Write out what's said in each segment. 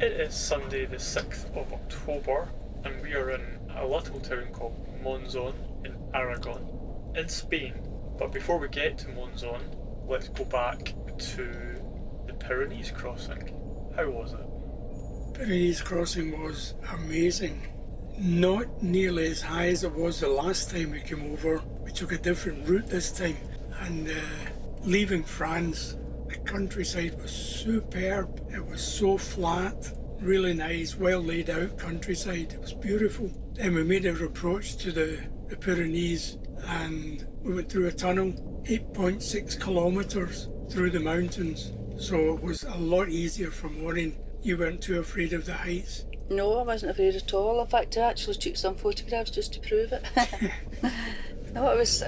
It is Sunday the 6th of October and we are in a little town called Monzon in Aragon in Spain. But before we get to Monzon, let's go back to the Pyrenees crossing. How was it? Pyrenees crossing was amazing. Not nearly as high as it was the last time we came over. We took a different route this time, and leaving France, the countryside was superb. It was so flat, really nice, well laid out countryside. It was beautiful. Then we made our approach to the Pyrenees and we went through a tunnel, 8.6 kilometres through the mountains. So it was a lot easier from Warren. You weren't too afraid of the heights? No, I wasn't afraid at all. In fact, I actually took some photographs just to prove it. No, it was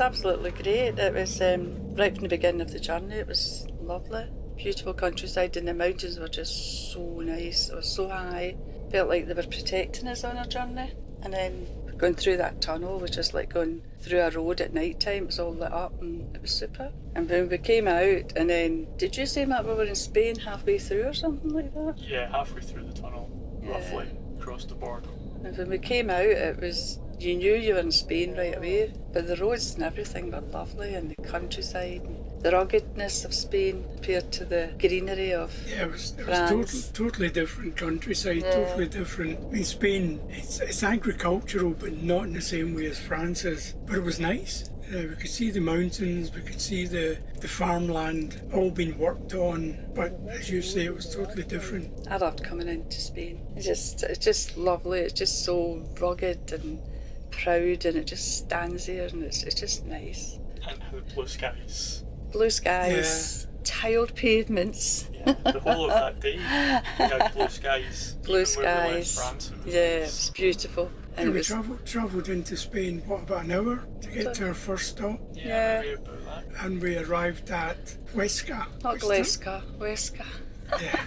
absolutely great. It was right from the beginning of the journey. It was lovely, beautiful countryside, and the mountains were just so nice. It was so high. Felt like they were protecting us on our journey. And then going through that tunnel was just like going through a road at night time. It was all lit up and it was super. And when we came out, and then did you say, Matt, we were in Spain halfway through or something like that? Yeah, halfway through the tunnel, roughly, across the border. And when we came out, it was, you knew you were in Spain right away, but the roads and everything were lovely, and the countryside, and the ruggedness of Spain compared to the greenery of France. It was totally different countryside, totally different. I mean, Spain, it's agricultural, but not in the same way as France is. But it was nice. We could see the mountains, we could see the farmland all being worked on, but as you say, it was totally different. I loved coming into Spain. It's just lovely. It's just so rugged and proud, and it just stands there, and it's just nice. And had blue skies. Blue skies, tiled pavements. Yeah, the whole of that day we had blue skies. Blue Even when we left skies. France, it was Yeah, nice. it's beautiful. And we travelled into Spain, about an hour to get to our first stop? Yeah, maybe about that. And we arrived at Huesca. Not Huesca. Yeah.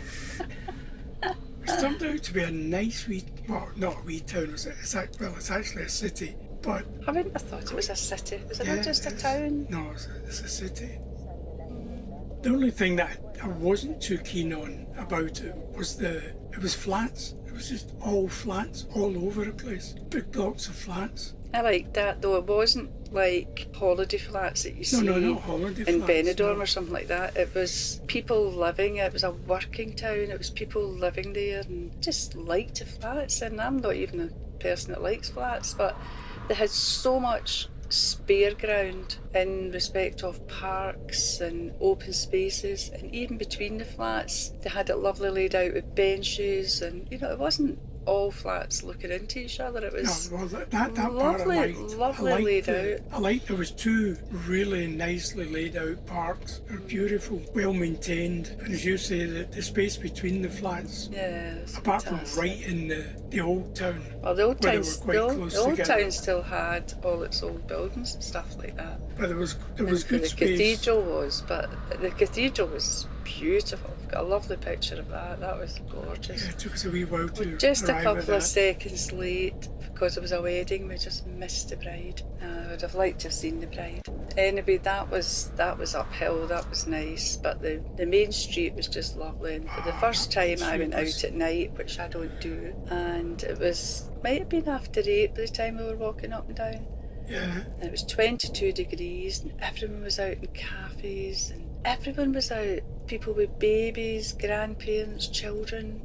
It turned out to be a nice wee, well, not a wee town, it's actually a city, but... I wouldn't have thought it was a city. Was it not just a town? No, it's a city. The only thing that I wasn't too keen on about it was it was flats. It was just all flats all over the place. Big blocks of flats. I liked that, though. It wasn't like holiday flats that you see not holiday in flats, Benidorm or something like that. It was people living. It was a working town. It was people living there and just liked the flats. And I'm not even a person that likes flats, but they had so much spare ground in respect of parks and open spaces, and even between the flats they had it lovely laid out with benches, and it wasn't all flats looking into each other. It was that lovely, part I liked. lovely laid out. I liked there was two really nicely laid out parks. They're beautiful, well maintained, and as you say, the space between the flats. Yes, apart fantastic. from right in the old town. Well, the old where town, they were quite close the old together. town still had all its old buildings and stuff like that. But there was good the space. cathedral was, but the cathedral was beautiful. I've got a lovely picture of that. That was gorgeous. Yeah, it took us a wee while to Just a arrive couple at of that. seconds late because it was a wedding. We just missed the bride. I would have liked to have seen the bride. Anyway, that was uphill. That was nice, but the main street was just lovely. And for the first time, I went out at night, which I don't do, and it might have been after 8 by the time we were walking up and down. Yeah. And it was 22 degrees, and everyone was out in cafes, and everyone was out. People with babies, grandparents, children.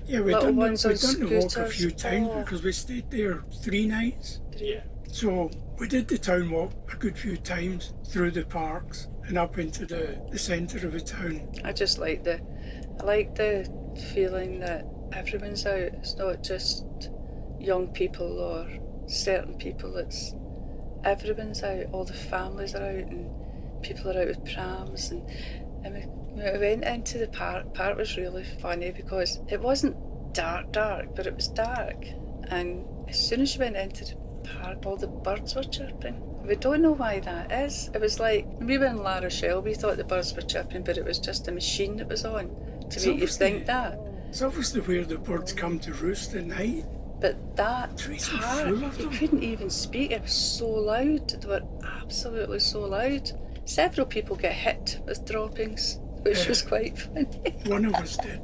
Yeah, we little done ones on the walk a few scooters. times because we stayed there 3 nights. Yeah. So we did the town walk a good few times through the parks and up into the centre of the town. I just like the feeling that everyone's out. It's not just young people or certain people. It's everyone's out. All the families are out, and people are out with prams. And we went into the park. Park was really funny because it wasn't dark, but it was dark. And as soon as you went into the park, all the birds were chirping. We don't know why that is. It was like, when we were in La Rochelle, we thought the birds were chirping, but it was just a machine that was on to make you think that. It's obviously where the birds come to roost at night. But that Trees are park, full of you them. couldn't even speak. It was so loud. They were absolutely so loud. Several people get hit with droppings, which was quite funny. One of us did.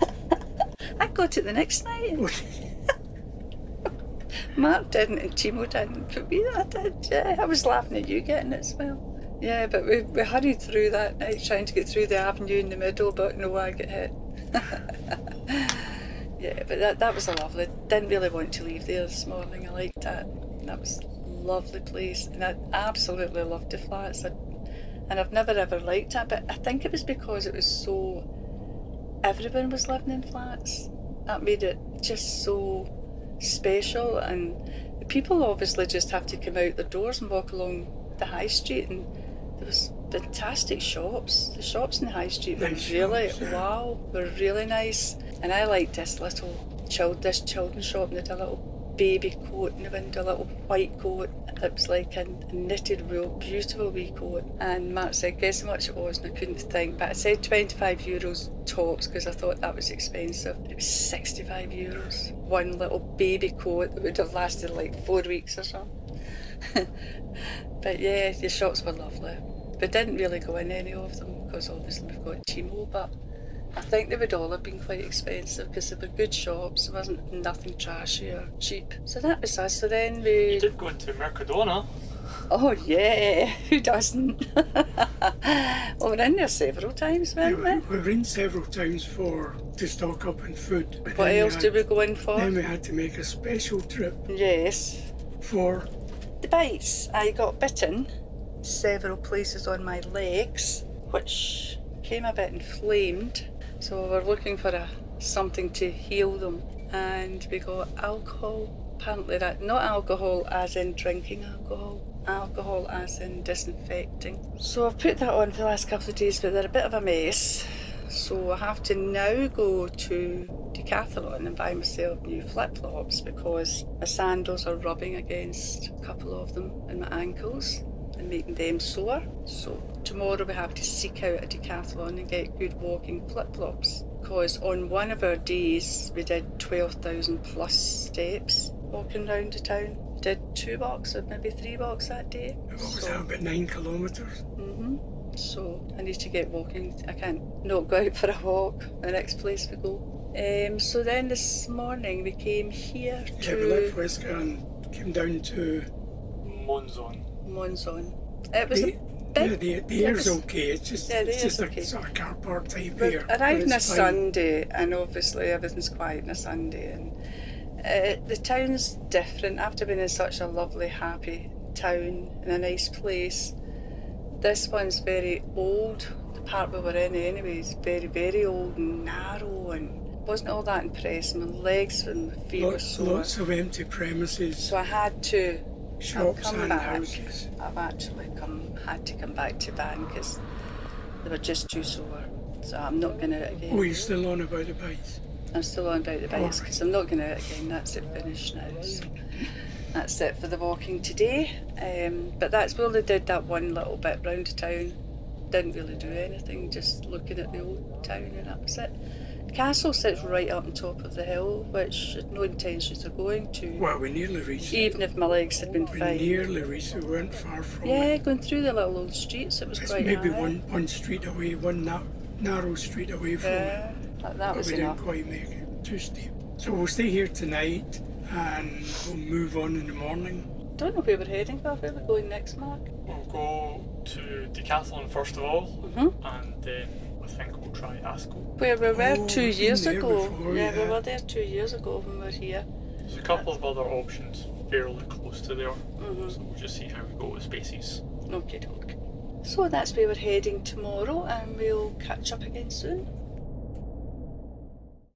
I got it the next night. Mark didn't and Timo didn't, but I did, yeah. I was laughing at you getting it as well. Yeah, but we hurried through that night trying to get through the avenue in the middle, but no, I got hit. Yeah, but that was a lovely. Didn't really want to leave there this morning. I liked that. That was a lovely place, and I absolutely loved the flats. And I've never ever liked it, but I think it was because it was so. Everyone was living in flats. That made it just so special, and the people obviously just have to come out their doors and walk along the high street, and there was fantastic shops. The shops in the high street were really shops, yeah. wow, were really nice. And I liked this children's shop, and they had a little baby coat in the window, a little white coat. It was like a knitted wool, beautiful wee coat. And Mark said, guess how much it was? And I couldn't think, but I said €25 tops because I thought that was expensive. It was €65. One little baby coat that would have lasted like 4 weeks or something. But yeah, the shops were lovely. We didn't really go in any of them because obviously we've got Timo, but I think they would all have been quite expensive because they were good shops. There wasn't nothing trashy or cheap. So that was us. So then we... You did go into Mercadona. Oh yeah, who doesn't? Well, we're in there several times, weren't we? We were in several times to stock up on food. But What else did we go in for? Then we had to make a special trip Yes. for... The bites. I got bitten several places on my legs, which came a bit inflamed. So we're looking for something to heal them, and we got alcohol. Apparently that, not alcohol as in drinking alcohol as in disinfecting. So I've put that on for the last couple of days, but they're a bit of a mess. So I have to now go to Decathlon and buy myself new flip-flops because my sandals are rubbing against a couple of them in my ankles and making them sore. So tomorrow we have to seek out a Decathlon and get good walking flip-flops, because on one of our days we did 12,000 plus steps walking round the town. We did 2 blocks or maybe 3 blocks that day. What was that, about 9 kilometres? So I need to get walking. I can't not go out for a walk the next place we go. So then this morning we came here to... Yeah, we left Wesker and came down to... Monzon. It was a bit... Yeah, the air's okay. It's just okay. a sort of car park type We air. arrived on a fine. Sunday, and obviously everything's quiet on a Sunday, and the town's different. After being in such a lovely, happy town in a nice place, this one's very old. The part we were in anyway is very, very old and narrow, and wasn't all that impressed. My legs and my feet were sore. Lots of empty premises, So I had to shops come and back. houses. I've actually had to come back to Van because they were just too sore. So I'm not going to again. Oh, you're still on about the bikes? I'm still on about the bikes Alright. because I'm not going out again. That's it, finished now. So that's it for the walking today. But that's we only did that one little bit round the town. Didn't really do anything, just looking at the old town, and that was it. The castle sits right up on top of the hill, which I had no intentions of going to, Well, we nearly reached it. even if my legs had been We fine. nearly reached it. We weren't far from Yeah, it. going through the little old streets, it was It's quite maybe high. one street away, one narrow street away from it. Yeah, that But was we enough. didn't quite make it. Too steep. So we'll stay here tonight and we'll move on in the morning. Don't know where we're heading, but where we're going next, Mark. We'll go to Decathlon first of all, and then I think we'll try Asco. Where we were Oh, 2 we've years been there ago. before, We yeah. were there 2 years ago when we were here. There's a couple of other options fairly close to there, so we'll just see how we go with spaces. Okay, doke. So that's where we're heading tomorrow, and we'll catch up again soon.